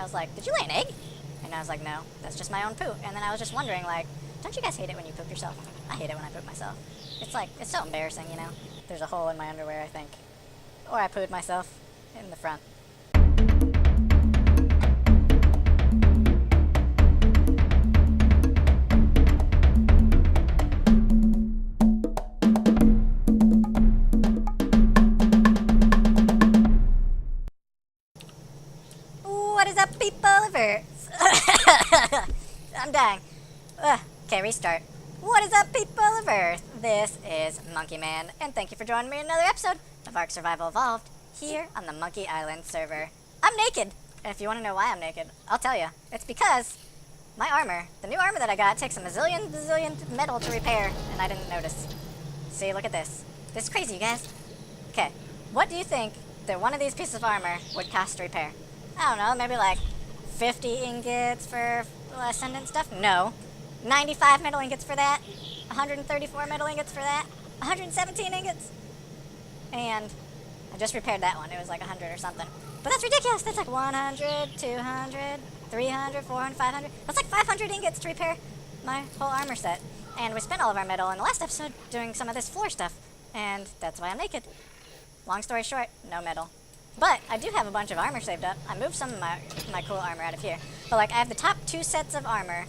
was like, did you lay an egg? And I was like, no, that's just my own poop. And then I was just wondering, like, don't you guys hate it when you poop yourself? I hate it when I poop myself. It's like, it's so embarrassing, you know? There's a hole in my underwear, I think. Or I pooed myself in the front. What is up, people of Earth? I'm dying. Okay, restart. What is up, people of Earth? This is Monkey Man, and thank you for joining me in another episode of Ark Survival Evolved here on the Monkey Island server. I'm naked, and if you want to know why I'm naked, I'll tell you. It's because my armor, the new armor that I got, takes a bazillion metal to repair, and I didn't notice. See, look at this. This is crazy, you guys. Okay, what do you think that one of these pieces of armor would cost to repair? I don't know, maybe like 50 ingots for Ascendant stuff? No. 95 metal ingots for that. 134 metal ingots for that. 117 ingots. And I just repaired that one. It was like 100 or something. But that's ridiculous. That's like 100, 200, 300, 400, 500. That's like 500 ingots to repair my whole armor set. And we spent all of our metal in the last episode doing some of this floor stuff. And that's why I'm naked. Long story short, no metal. But I do have a bunch of armor saved up. I moved some of my cool armor out of here. But like I have the top 2 sets of armor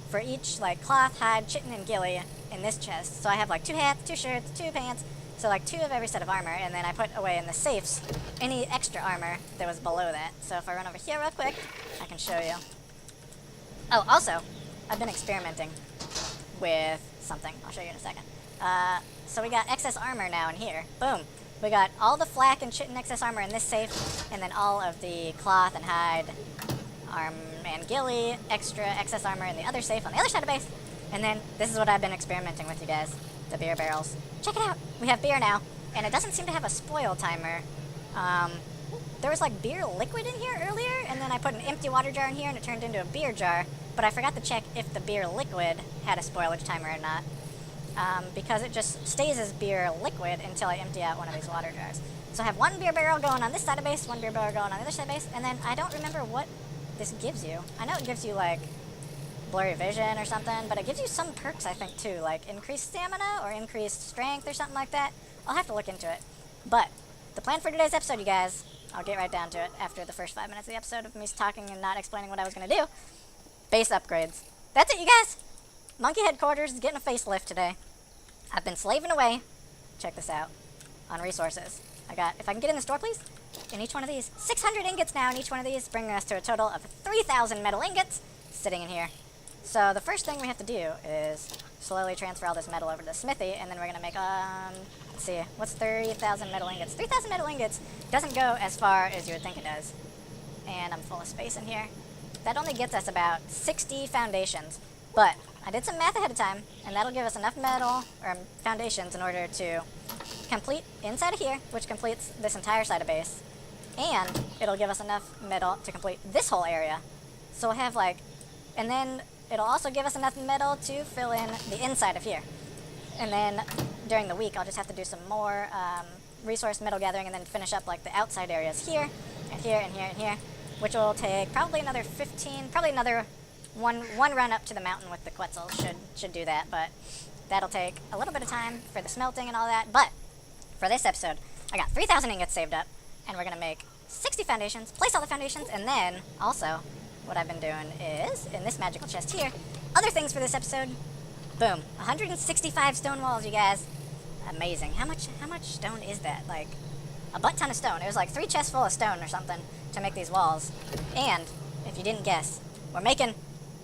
for each like cloth, hide, chitin, and ghillie in this chest. So I have like 2 hats, 2 shirts, 2 pants. So like 2 of every set of armor. And then I put away in the safes any extra armor that was below that. So if I run over here real quick, I can show you. Oh, also, I've been experimenting with something. I'll show you in a second. So we got excess armor now in here. Boom. We got all the flak and chitin excess armor in this safe, and then all of the cloth and hide and ghillie extra excess armor in the other safe on the other side of base. And then this is what I've been experimenting with, you guys. The beer barrels. Check it out. We have beer now, and it doesn't seem to have a spoil timer. There was like beer liquid in here earlier, and then I put an empty water jar in here, and it turned into a beer jar. But I forgot to check if the beer liquid had a spoilage timer or not. Because it just stays as beer liquid until I empty out one of these water jars. So I have 1 beer barrel going on this side of base, 1 beer barrel going on the other side of base, and then I don't remember what this gives you. I know it gives you, like, blurry vision or something, but it gives you some perks, I think, too, like increased stamina or increased strength or something like that. I'll have to look into it. But the plan for today's episode, you guys, I'll get right down to it after the first 5 minutes of the episode of me talking and not explaining what I was going to do. Base upgrades. That's it, you guys! Monkey Headquarters is getting a facelift today. I've been slaving away, check this out, on resources. I got, if I can get in the store please, in each one of these, 600 ingots now in each one of these, bringing us to a total of 3,000 metal ingots sitting in here. So the first thing we have to do is slowly transfer all this metal over to the smithy, and then we're going to make, let's see, what's 3,000 metal ingots? 3,000 metal ingots doesn't go as far as you would think it does. And I'm full of space in here. That only gets us about 60 foundations. But I did some math ahead of time, and that'll give us enough metal, or foundations, in order to complete inside of here, which completes this entire side of base. And it'll give us enough metal to complete this whole area. So we'll have like, and then it'll also give us enough metal to fill in the inside of here. And then during the week, I'll just have to do some more resource metal gathering and then finish up like the outside areas here, and here, and here, and here, which will take probably another 15, probably another one run up to the mountain with the Quetzal should do that, but that'll take a little bit of time for the smelting and all that. But for this episode, I got 3,000 ingots saved up, and we're gonna make 60 foundations, place all the foundations, and then also what I've been doing is in this magical chest here, other things for this episode. Boom, 165 stone walls, you guys. Amazing. How much stone is that? Like a butt ton of stone. It was like 3 chests full of stone or something to make these walls. And if you didn't guess, we're making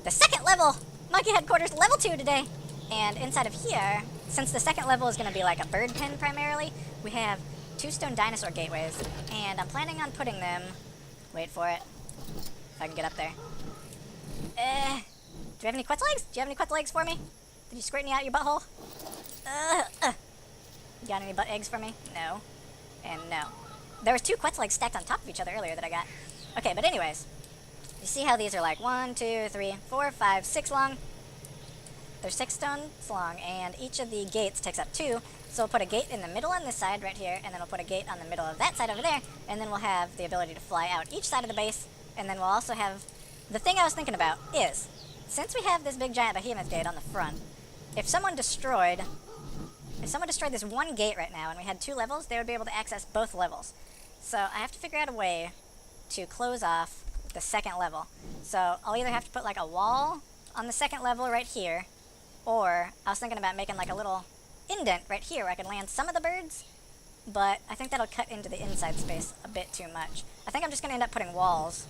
the second level Monkey Headquarters level 2 today. And inside of here, since the second level is going to be like a bird pen primarily, we have 2 stone dinosaur gateways. And I'm planning on putting them, wait for it, if I can get up there. Do you have any Quetzal eggs? Do you have any Quetzal eggs for me? Did you squirt any out your butthole? You got any butt eggs for me? No. And no. There was 2 Quetzal eggs stacked on top of each other earlier that I got. Okay, but anyways, you see how these are like 1, 2, 3, 4, 5, 6 long? They're 6 stones long, and each of the gates takes up 2. So we'll put a gate in the middle on this side right here, and then we'll put a gate on the middle of that side over there, and then we'll have the ability to fly out each side of the base, and then we'll also have... The thing I was thinking about is, since we have this big giant behemoth gate on the front, if someone destroyed this one gate right now and we had 2 levels, they would be able to access both levels. So I have to figure out a way to close off the second level. So I'll either have to put like a wall on the second level right here, or I was thinking about making like a little indent right here where I could land some of the birds, but I think that'll cut into the inside space a bit too much. I think I'm just going to end up putting walls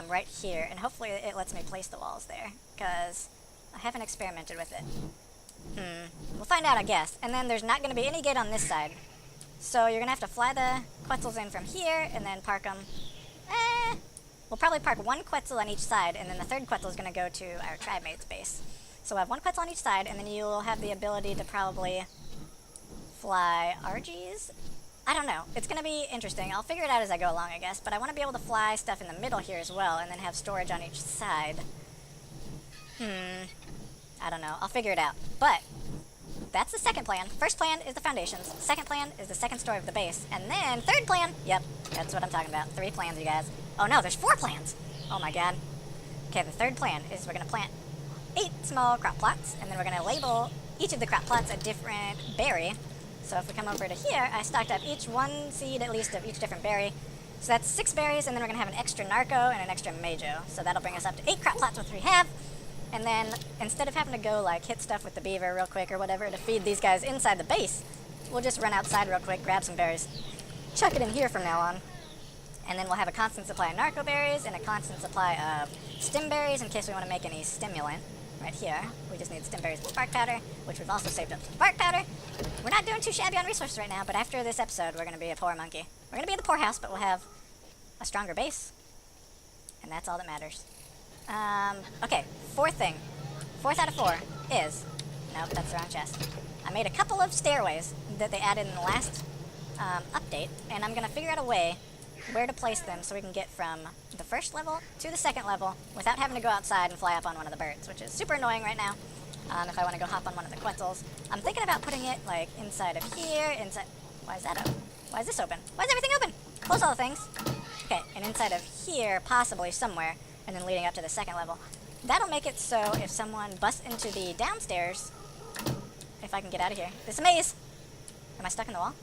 right here, and hopefully it lets me place the walls there, because I haven't experimented with it. We'll find out, I guess. And then there's not going to be any gate on this side, so you're going to have to fly the Quetzals in from here, and then park them... We'll probably park 1 Quetzal on each side, and then the 3rd Quetzal is going to go to our tribe mate's base. So we'll have 1 Quetzal on each side, and then you'll have the ability to probably fly RGs? I don't know. It's going to be interesting. I'll figure it out as I go along, I guess, but I want to be able to fly stuff in the middle here as well, and then have storage on each side. I don't know. I'll figure it out. But that's the second plan. First plan is the foundations. Second plan is the second story of the base. And then third plan, yep, that's what I'm talking about. 3 plans, you guys. Oh no, there's 4 plans. Oh my god. Okay, the third plan is we're going to plant 8 small crop plots, and then we're going to label each of the crop plots a different berry. So if we come over to here, I stocked up each 1 seed at least of each different berry. So that's 6 berries, and then we're going to have an extra narco and an extra majo. So that'll bring us up to 8 crop plots, which we have. And then, instead of having to go, like, hit stuff with the beaver real quick or whatever to feed these guys inside the base, we'll just run outside real quick, grab some berries, chuck it in here from now on. And then we'll have a constant supply of narco berries and a constant supply of stim berries in case we want to make any stimulant. Right here, we just need stim berries and bark powder, which we've also saved up some bark powder. We're not doing too shabby on resources right now, but after this episode, we're going to be a poor monkey. We're going to be in the poorhouse, but we'll have a stronger base. And that's all that matters. Okay, 4th thing. 4th out of 4 is... Nope, that's the wrong chest. I made a couple of stairways that they added in the last update, and I'm going to figure out a way where to place them so we can get from the first level to the second level without having to go outside and fly up on one of the birds, which is super annoying right now if I want to go hop on one of the Quetzals. I'm thinking about putting it, like, inside of here, inside... Why is that open? Why is this open? Why is everything open? Close all the things. Okay, and inside of here, possibly somewhere, and then leading up to the second level. That'll make it so if someone busts into the downstairs, if I can get out of here. This is a maze! Am I stuck in the wall?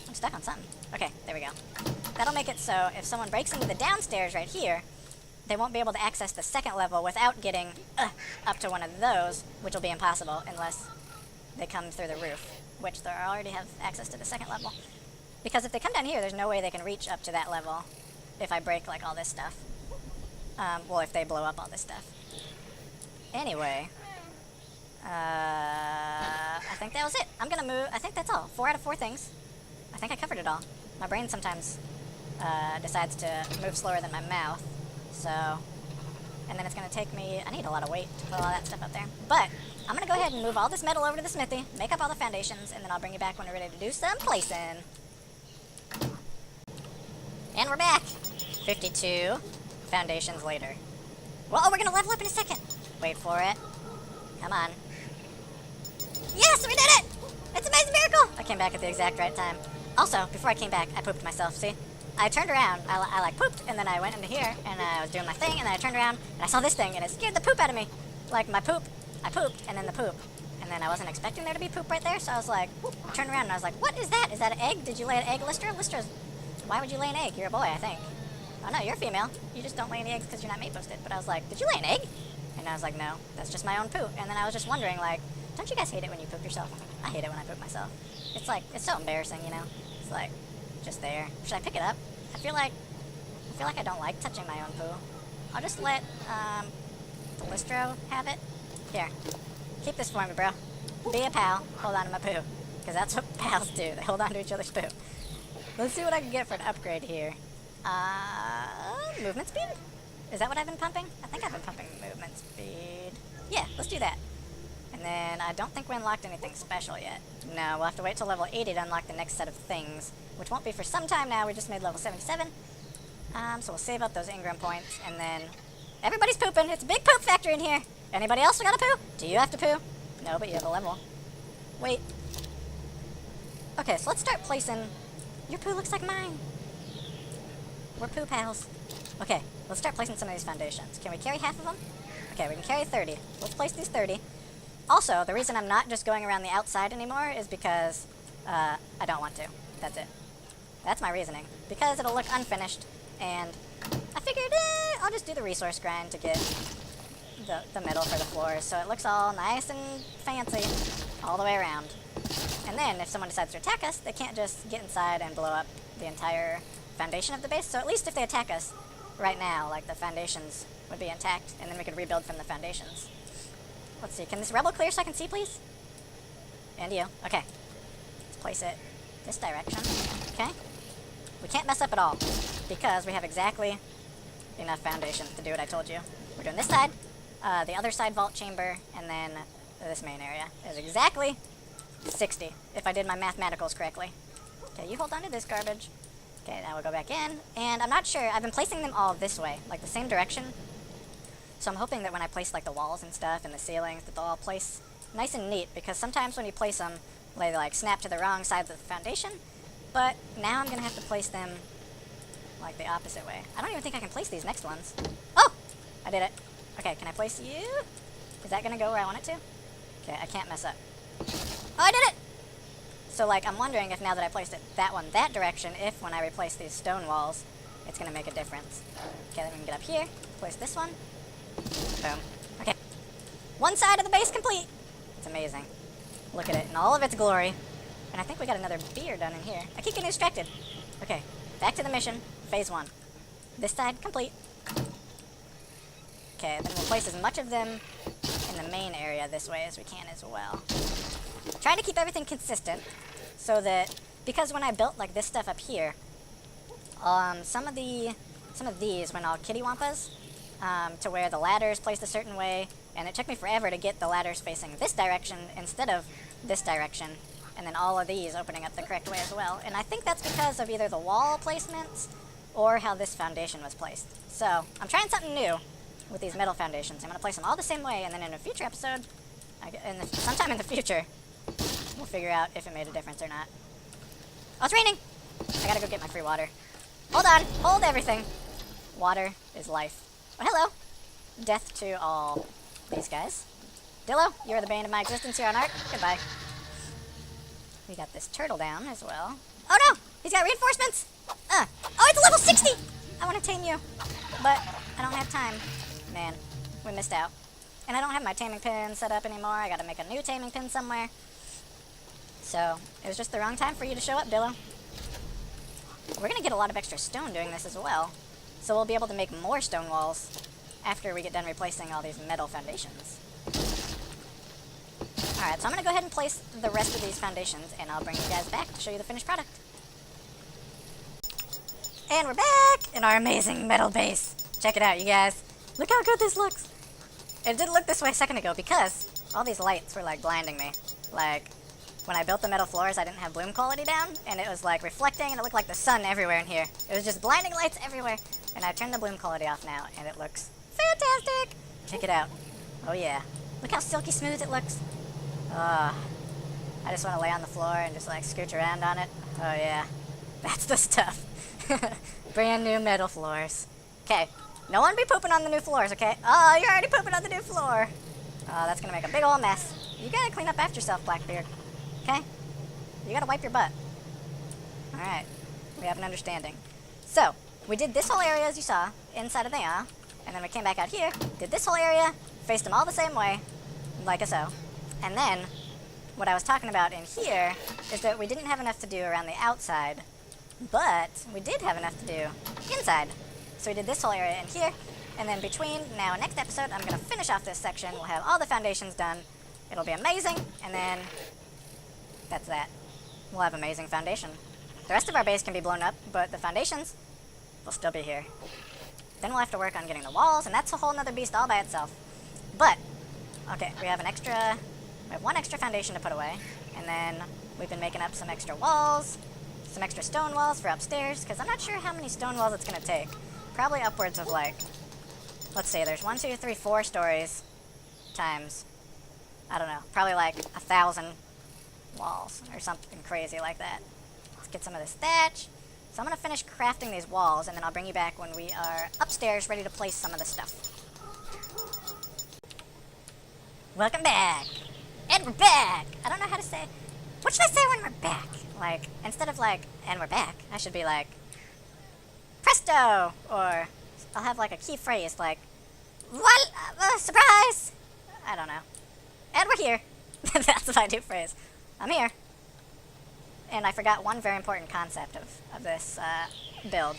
I'm stuck on something. Okay, there we go. That'll make it so if someone breaks into the downstairs right here, they won't be able to access the second level without getting up to one of those, which will be impossible unless they come through the roof, which they already have access to the second level. Because if they come down here, there's no way they can reach up to that level if I break, like, all this stuff. Well, if they blow up all this stuff. Anyway, I think that was it. I'm gonna move. I think that's all. 4 out of 4 things. I think I covered it all. My brain sometimes decides to move slower than my mouth, so... And then it's gonna take me... I need a lot of weight to put all that stuff up there. But I'm gonna go ahead and move all this metal over to the smithy, make up all the foundations, and then I'll bring you back when we're ready to do some placing. And we're back! 52 foundations later. Well, oh, we're gonna level up in a second. Wait for it. Come on. Yes, we did it! It's an amazing miracle! I came back at the exact right time. Also, before I came back, I pooped myself, see? I turned around, I like pooped, and then I went into here, and I was doing my thing, and then I turned around, and I saw this thing, and it scared the poop out of me. Like, my poop, I pooped, and then the poop. And then I wasn't expecting there to be poop right there, so I was like, whoop, turned around, and I was like, what is that? Is that an egg? Did you lay an egg, Lister? Lister's... Why would you lay an egg? You're a boy, I think. Oh no, you're a female. You just don't lay any eggs because you're not mate posted. But I was like, did you lay an egg? And I was like, no, that's just my own poop. And then I was just wondering, like, don't you guys hate it when you poop yourself? I hate it when I poop myself. It's like, it's so embarrassing, you know? It's like, just there. Should I pick it up? I feel like I don't like touching my own poo. I'll just let, the Listro have it. Here. Keep this for me, bro. Be a pal. Hold on to my poo. Because that's what pals do. They hold on to each other's poo. Let's see what I can get for an upgrade here. Movement speed? Is that what I've been pumping? I think I've been pumping movement speed. Yeah, let's do that. And then I don't think we unlocked anything special yet. No, we'll have to wait till level 80 to unlock the next set of things, which won't be for some time now. We just made level 77. So we'll save up those Ingram points, and then... Everybody's pooping! It's a big poop factory in here! Anybody else got a poo? Do you have to poo? No, but you have a level. Wait. Okay, so let's start placing... Your poo looks like mine. We're poo pals. Okay, let's start placing some of these foundations. Can we carry half of them? Okay, we can carry 30. Let's place these 30. Also, the reason I'm not just going around the outside anymore is because I don't want to. That's it. That's my reasoning. Because it'll look unfinished, and I figured I'll just do the resource grind to get the metal for the floors, so it looks all nice and fancy all the way around. And then, if someone decides to attack us, they can't just get inside and blow up the entire foundation of the base. So at least if they attack us right now, like, the foundations would be intact, and then we could rebuild from the foundations. Let's see, can this rebel clear so I can see, please? And you. Okay. Let's place it this direction. Okay. We can't mess up at all, because we have exactly enough foundation to do what I told you. We're doing this side, the other side vault chamber, and then this main area is exactly 60, if I did my mathematicals correctly. Okay, you hold on to this garbage. Okay, now we'll go back in, and I'm not sure, I've been placing them all this way, like the same direction, so I'm hoping that when I place like the walls and stuff and the ceilings, that they'll all place nice and neat, because sometimes when you place them, they like snap to the wrong sides of the foundation, but now I'm gonna have to place them like the opposite way. I don't even think I can place these next ones. Oh! I did it. Okay, can I place you? Is that gonna go where I want it to? Okay, I can't mess up. Oh, I did it! So, like, I'm wondering if now that I placed it that direction, if when I replace these stone walls, it's gonna make a difference. Okay, then we can get up here, place this one. Boom. Okay. One side of the base complete! It's amazing. Look at it in all of its glory. And I think we got another beer done in here. I keep getting distracted. Okay, back to the mission. Phase 1. This side complete. Okay, then we'll place as much of them in the main area this way as we can as well. Trying to keep everything consistent so that, because when I built like this stuff up here, some of these went all kittywampas, to where the ladder's placed a certain way, and it took me forever to get the ladders facing this direction instead of this direction, and then all of these opening up the correct way as well. And I think that's because of either the wall placements or how this foundation was placed. So, I'm trying something new with these metal foundations. I'm going to place them all the same way, and then in a future episode, sometime in the future, we'll figure out if it made a difference or not. Oh, it's raining! I gotta go get my free water. Hold on! Hold everything! Water is life. Oh, hello! Death to all these guys. Dillo, you are the bane of my existence here on Ark. Goodbye. We got this turtle down as well. Oh no! He's got reinforcements! Oh, it's level 60! I want to tame you, but I don't have time. Man, we missed out. And I don't have my taming pin set up anymore. I gotta make a new taming pin somewhere. So, it was just the wrong time for you to show up, Dillo. We're gonna get a lot of extra stone doing this as well. So we'll be able to make more stone walls after we get done replacing all these metal foundations. Alright, so I'm gonna go ahead and place the rest of these foundations, and I'll bring you guys back to show you the finished product. And we're back in our amazing metal base. Check it out, you guys. Look how good this looks. It didn't look this way a second ago because all these lights were like blinding me. Like, when I built the metal floors, I didn't have bloom quality down, and it was like reflecting, and it looked like the sun everywhere in here. It was just blinding lights everywhere, and I turned the bloom quality off now, and it looks fantastic. Check it out. Oh yeah. Look how silky smooth it looks. I just want to lay on the floor and just like scooch around on it. Oh yeah. That's the stuff. Brand new metal floors. Okay. No one be pooping on the new floors, okay? Oh, you're already pooping on the new floor. Oh, that's gonna make a big old mess. You gotta clean up after yourself, Blackbeard. Okay? You gotta wipe your butt. Alright. We have an understanding. So, we did this whole area as you saw, inside of the and then we came back out here, did this whole area, faced them all the same way, like so. And then, what I was talking about in here is that we didn't have enough to do around the outside, but we did have enough to do inside. So we did this whole area in here, and then between now and next episode, I'm going to finish off this section. We'll have all the foundations done. It'll be amazing, and then that's that. We'll have amazing foundation. The rest of our base can be blown up, but the foundations will still be here. Then we'll have to work on getting the walls, and that's a whole nother beast all by itself. But, okay, we have one extra foundation to put away, and then we've been making up some extra walls, some extra stone walls for upstairs, because I'm not sure how many stone walls it's going to take. Probably upwards of like, let's see, there's 1, 2, 3, 4 stories times, I don't know, probably like 1,000 walls or something crazy like that. Let's get some of this thatch, So I'm going to finish crafting these walls, and then I'll bring you back when we are upstairs ready to place some of the stuff. Welcome back! And we're back! I don't know how to say... What should I say when we're back? Like, instead of like, and we're back, I should be like, presto! Or I'll have like a key phrase like, what? Surprise! I don't know. And we're here. That's my new phrase. I'm here. And I forgot one very important concept of this build.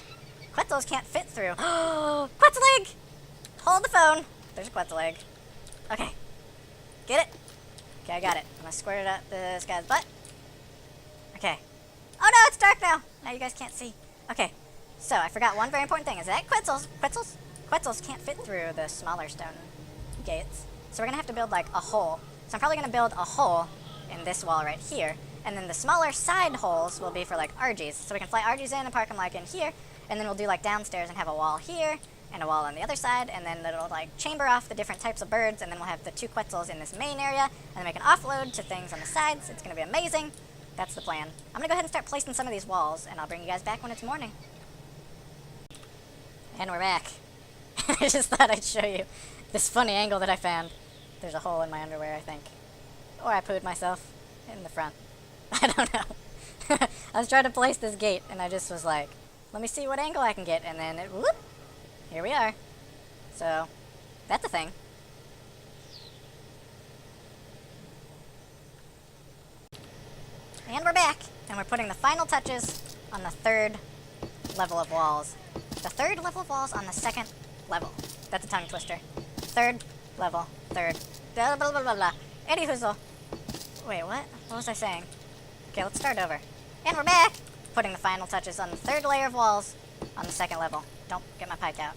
Quetzals can't fit through. Quetzal-egg! Hold the phone. There's a Quetzal-egg. Okay. Get it? Okay, I got it. I'm gonna squirt it up this guy's butt. Okay. Oh no, it's dark now. Now you guys can't see. Okay. So I forgot one very important thing. Is that Quetzals can't fit through the smaller stone gates. So we're gonna have to build like a hole. So I'm probably gonna build a hole in this wall right here. And then the smaller side holes will be for like RGs. So we can fly RGs in and park them like in here. And then we'll do like downstairs and have a wall here and a wall on the other side. And then it'll like chamber off the different types of birds. And then we'll have the 2 Quetzals in this main area. And then we can offload to things on the sides. It's gonna be amazing. That's the plan. I'm gonna go ahead and start placing some of these walls. And I'll bring you guys back when it's morning. And we're back. I just thought I'd show you this funny angle that I found. There's a hole in my underwear, I think. Or I pooed myself in the front. I don't know. I was trying to place this gate, and I just was like, let me see what angle I can get, and then whoop, here we are. So, that's a thing. And we're back, and we're putting the final touches on the 3rd level of walls. The 3rd level of walls on the 2nd level. That's a tongue twister. 3rd level, 3rd. Blah, blah, blah, blah, blah. Eddie Hoozle. Wait, what? What was I saying? Okay, let's start over. And we're back! Putting the final touches on the 3rd layer of walls on the 2nd level. Don't get my piped out.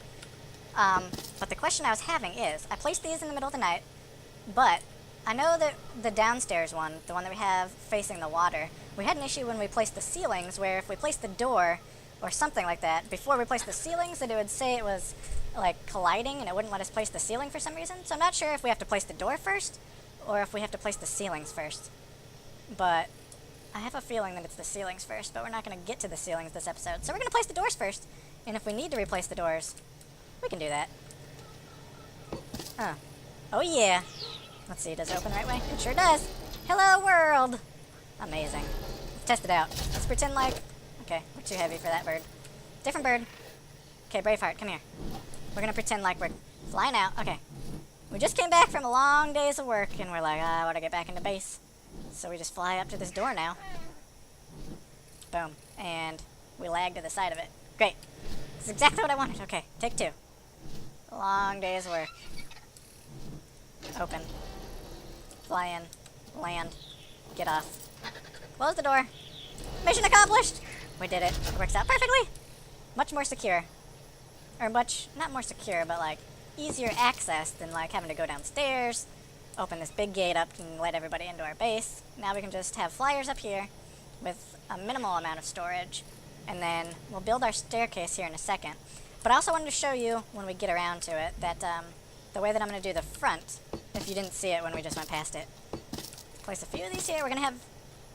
But the question I was having is, I placed these in the middle of the night, but I know that the downstairs one, the one that we have facing the water, we had an issue when we placed the ceilings where if we placed the door or something like that, before we placed the ceilings, that it would say it was like colliding and it wouldn't let us place the ceiling for some reason. So I'm not sure if we have to place the door first or if we have to place the ceilings first. But I have a feeling that it's the ceilings first, but we're not going to get to the ceilings this episode. So we're going to place the doors first. And if we need to replace the doors, we can do that. Oh yeah. Let's see, does it open the right way? It sure does. Hello world. Amazing. Let's test it out. Let's pretend like... Okay, we're too heavy for that bird. Different bird. Okay, Braveheart, come here. We're going to pretend like we're flying out. Okay. We just came back from a long days of work, and we're like, I want to get back into base. So we just fly up to this door now. Boom. And we lag to the side of it. Great. That's exactly what I wanted. Okay, take 2. Long day's work. Open. Fly in. Land. Get off. Close the door. Mission accomplished! We did it. It works out perfectly. Much more secure. Or much, not more secure, but like easier access than like having to go downstairs, open this big gate up and let everybody into our base. Now we can just have flyers up here with a minimal amount of storage, and then we'll build our staircase here in a second. But I also wanted to show you, when we get around to it, that the way that I'm going to do the front, if you didn't see it when we just went past it. Place a few of these here. We're going to have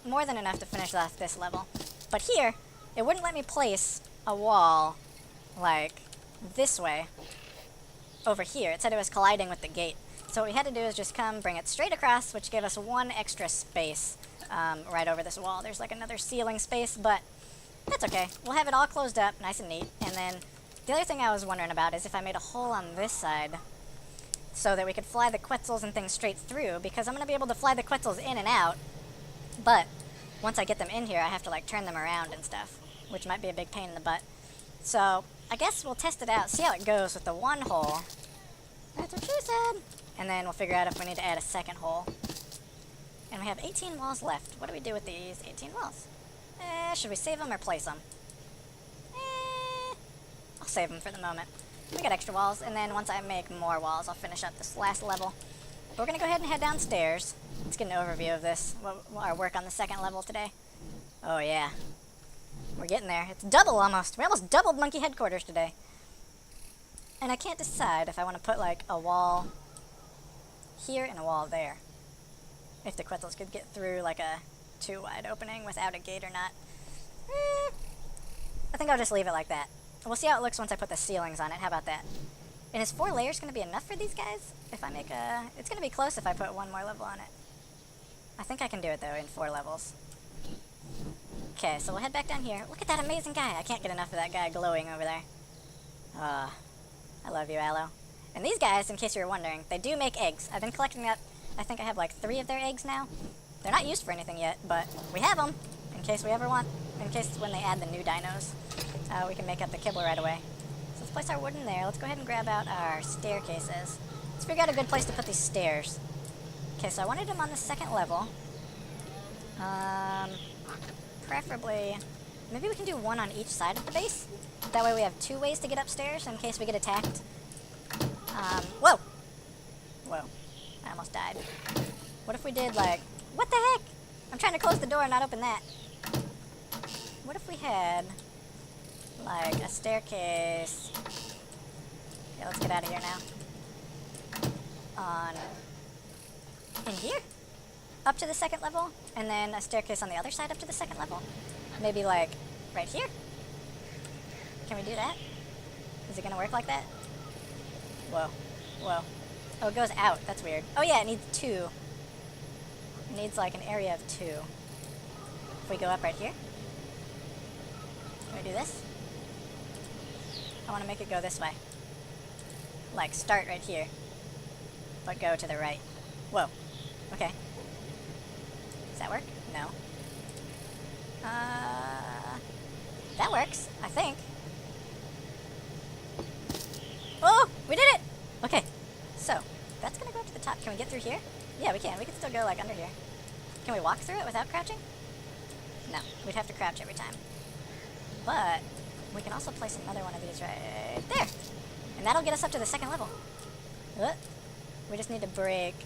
more than enough to finish off this level. But here, it wouldn't let me place a wall, like, this way, over here. It said it was colliding with the gate. So what we had to do is just come, bring it straight across, which gave us 1 extra space right over this wall. There's like another ceiling space, but that's okay. We'll have it all closed up, nice and neat. And then the other thing I was wondering about is if I made a hole on this side so that we could fly the Quetzals and things straight through, because I'm going to be able to fly the Quetzals in and out, but once I get them in here, I have to like turn them around and stuff, which might be a big pain in the butt. So I guess we'll test it out, see how it goes with the 1 hole. That's what she said. And then we'll figure out if we need to add a 2nd hole. And we have 18 walls left. What do we do with these 18 walls? Should we save them or place them? I'll save them for the moment. We got extra walls, and then once I make more walls, I'll finish up this last level. But we're going to go ahead and head downstairs. Let's get an overview of this, our work on the 2nd level today. Oh yeah. We're getting there. It's double almost. We almost doubled Monkey Headquarters today. And I can't decide if I want to put like a wall here and a wall there. If the Quetzals could get through like a 2 wide opening without a gate or not. I think I'll just leave it like that. We'll see how it looks once I put the ceilings on it. How about that? And is 4 layers going to be enough for these guys? If I make a... It's going to be close if I put 1 more level on it. I think I can do it, though, in 4 levels. Okay, so we'll head back down here. Look at that amazing guy. I can't get enough of that guy glowing over there. I love you, Aloe. And these guys, in case you were wondering, they do make eggs. I've been collecting up, I think I have like 3 of their eggs now. They're not used for anything yet, but we have them in case we ever want, in case when they add the new dinos, we can make up the kibble right away. So let's place our wood in there. Let's go ahead and grab out our staircases. Let's figure out a good place to put these stairs. Okay, so I wanted them on the 2nd level. Preferably, maybe we can do 1 on each side of the base. That way we have 2 ways to get upstairs in case we get attacked. Whoa! Whoa. I almost died. What if we did, like... What the heck? I'm trying to close the door and not open that. What if we had, like, a staircase... Okay, let's get out of here now. On... in here? Up to the 2nd level, and then a staircase on the other side up to the 2nd level. Maybe, like, right here? Can we do that? Is it gonna work like that? Whoa. Whoa. Oh, it goes out. That's weird. Oh yeah, it needs 2. It needs like an area of 2. If we go up right here. Can we do this? I want to make it go this way. Like, start right here. But go to the right. Whoa. Okay. Does that work? No. That works, I think. Oh, we did it! Okay, so, that's gonna go up to the top. Can we get through here? Yeah, we can. We can still go, like, under here. Can we walk through it without crouching? No, we'd have to crouch every time. But, we can also place another one of these right there. And that'll get us up to the 2nd level. We just need to break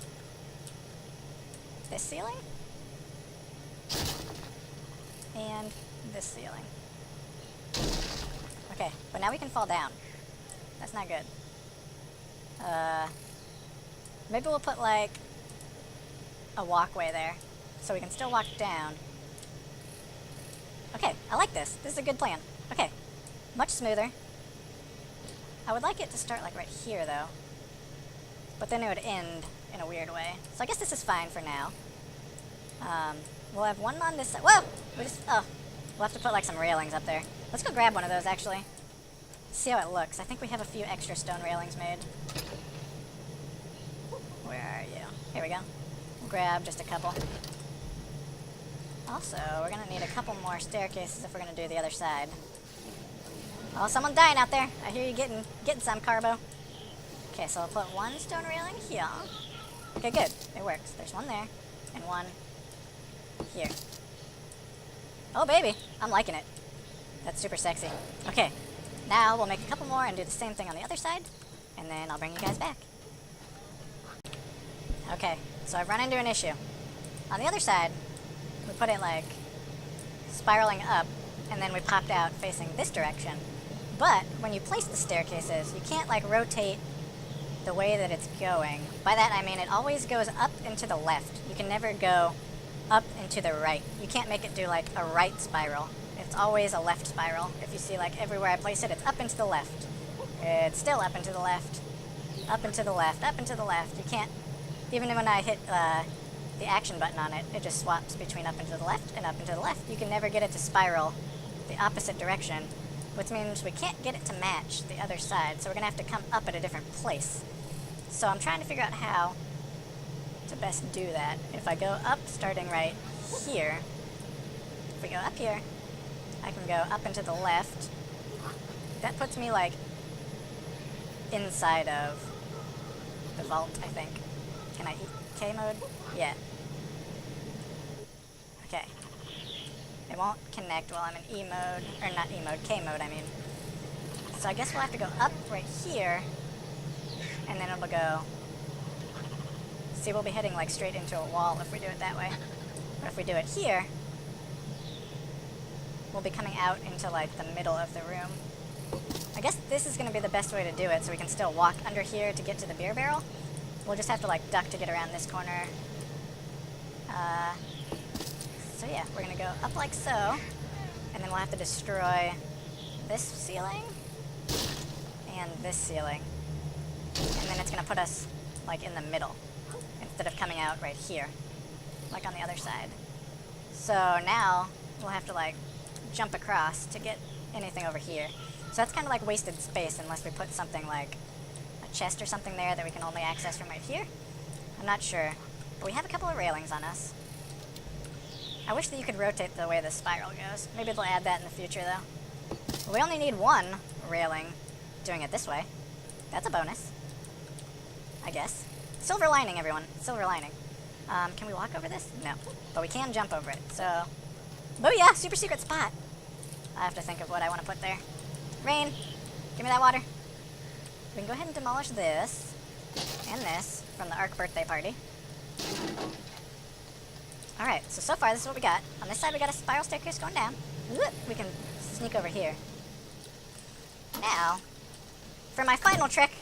this ceiling. And this ceiling. Okay, but now we can fall down. That's not good. Maybe we'll put, like, a walkway there, so we can still walk down. Okay, I like this. This is a good plan. Okay, much smoother. I would like it to start, like, right here, though. But then it would end in a weird way. So I guess this is fine for now. We'll have 1 on this side. Whoa! We'll have to put, like, some railings up there. Let's go grab one of those, actually. See how it looks. I think we have a few extra stone railings made. Where are you? Here we go. We'll grab just a couple. Also, we're gonna need a couple more staircases if we're gonna do the other side. Oh, someone's dying out there. I hear you getting some, Carbo. Okay, so I'll put 1 stone railing here. Okay, good. It works. There's 1 there, and 1 here. Oh, baby. I'm liking it. That's super sexy. Okay. Now we'll make a couple more and do the same thing on the other side, and then I'll bring you guys back. Okay, so I've run into an issue. On the other side, we put it like spiraling up, and then we popped out facing this direction. But when you place the staircases, you can't like rotate the way that it's going. By that I mean it always goes up and to the left. You can never go up and to the right. You can't make it do like a right spiral. It's always a left spiral. If you see, like, everywhere I place it, it's up and to the left. It's still up and to the left. Up and to the left. Up and to the left. You can't... Even when I hit the action button on it, it just swaps between up and to the left and up and to the left. You can never get it to spiral the opposite direction, which means we can't get it to match the other side, so we're going to have to come up at a different place. So I'm trying to figure out how to best do that. If I go up, starting right here, if we go up here, I can go up and to the left. That puts me, like, inside of the vault, I think. Can I eat K mode? Yeah. Okay. It won't connect while I'm in E mode, or not E mode, K mode, I mean. So I guess we'll have to go up right here, and then it'll go... See, we'll be heading, like, straight into a wall if we do it that way. But if we do it here... we'll be coming out into, like, the middle of the room. I guess this is going to be the best way to do it, so we can still walk under here to get to the beer barrel. We'll just have to, like, duck to get around this corner. So yeah, we're going to go up like so, and then we'll have to destroy this ceiling and this ceiling. And then it's gonna put us like in the middle instead of coming out right here, like on the other side. So now we'll have to like jump across to get anything over here. So that's kind of like wasted space unless we put something like a chest or something there that we can only access from right here. I'm not sure, but we have a couple of railings on us. I wish that you could rotate the way the spiral goes. Maybe they'll add that in the future though. We only need one railing doing it this way. That's a bonus, I guess. Silver lining, everyone. Silver lining. Can we walk over this? No. But we can jump over it, so... Booyah! Super secret spot! I have to think of what I want to put there. Rain! Give me that water. We can go ahead and demolish this and this from the Ark birthday party. Alright, so far this is what we got. On this side we got a spiral staircase going down. We can sneak over here. Now, for my final trick,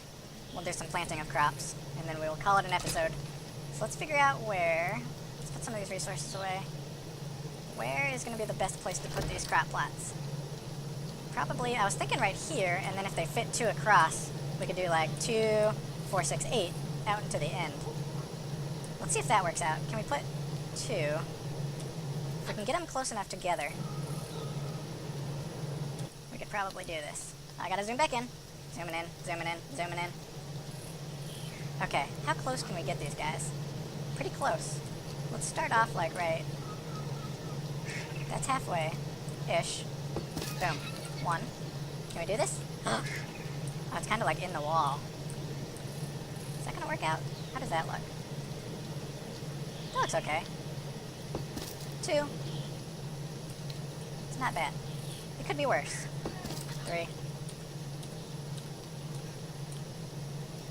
we'll do some planting of crops, and then we will call it an episode. So let's figure out where... Let's put some of these resources away. Where is going to be the best place to put these crop plots? Probably, I was thinking right here, and then if they fit 2 across, we could do like 2, 4, 6, 8 out into the end. Let's see if that works out. Can we put 2? If we can get them close enough together, we could probably do this. I gotta zoom back in. Zooming in, zooming in, zooming in. Okay, how close can we get these guys? Pretty close. Let's start off like right. That's halfway-ish. Boom. 1. Can we do this? Oh, it's kind of like in the wall. Is that gonna work out? How does that look? That looks okay. 2. It's not bad. It could be worse. 3.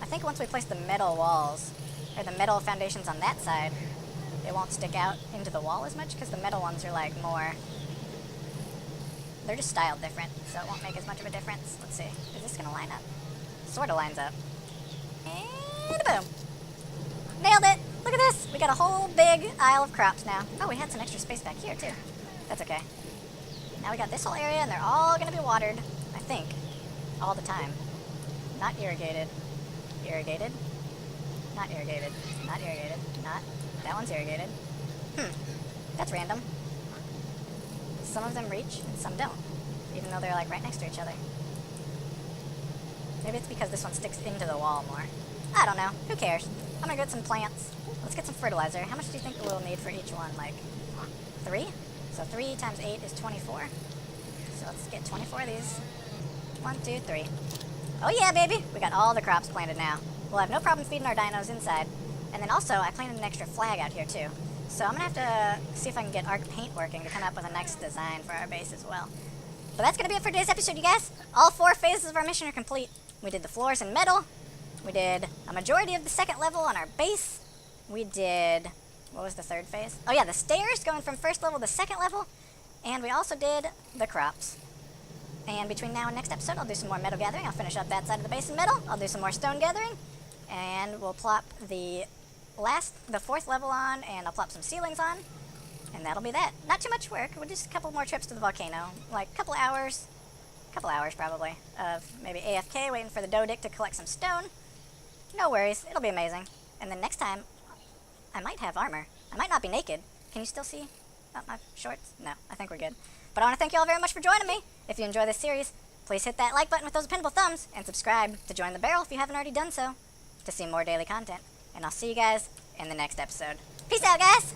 I think once we place the metal walls, or the metal foundations on that side, it won't stick out into the wall as much, because the metal ones are like more... They're just styled different, so it won't make as much of a difference. Let's see. Is this going to line up? Sort of lines up. And boom! Nailed it! Look at this! We got a whole big aisle of crops now. Oh, we had some extra space back here, too. That's okay. Now we got this whole area, and they're all going to be watered, I think, all the time. Not irrigated. Irrigated? Not irrigated. Not irrigated. Not. That one's irrigated. That's random. Some of them reach, and some don't, even though they're like right next to each other. Maybe it's because this one sticks into the wall more. I don't know. Who cares? I'm gonna get some plants. Let's get some fertilizer. How much do you think we'll need for each one? Like 3? So 3 times 8 is 24. So let's get 24 of these. 1, 2, 3. Oh yeah, baby! We got all the crops planted now. We'll have no problem feeding our dinos inside. And then also, I planted an extra flag out here too. So I'm going to have to see if I can get Arc Paint working to come up with a next design for our base as well. But that's going to be it for today's episode, you guys. All 4 phases of our mission are complete. We did the floors in metal. We did a majority of the second level on our base. We did... What was the third phase? Oh yeah, the stairs going from first level to second level. And we also did the crops. And between now and next episode, I'll do some more metal gathering. I'll finish up that side of the base in metal. I'll do some more stone gathering. And we'll plop the 4th level on, and I'll plop some ceilings on, and that'll be that. Not too much work. We'll just a couple more trips to the volcano, like a couple hours probably, of maybe AFK waiting for the dough dick to collect some stone. No worries, it'll be amazing. And then next time, I might have armor. I might not be naked. Can you still see my shorts? No, I think we're good. But I want to thank you all very much for joining me. If you enjoy this series, please hit that like button with those pinnable thumbs, and subscribe to join the barrel if you haven't already done so, to see more daily content. And I'll see you guys in the next episode. Peace out, guys!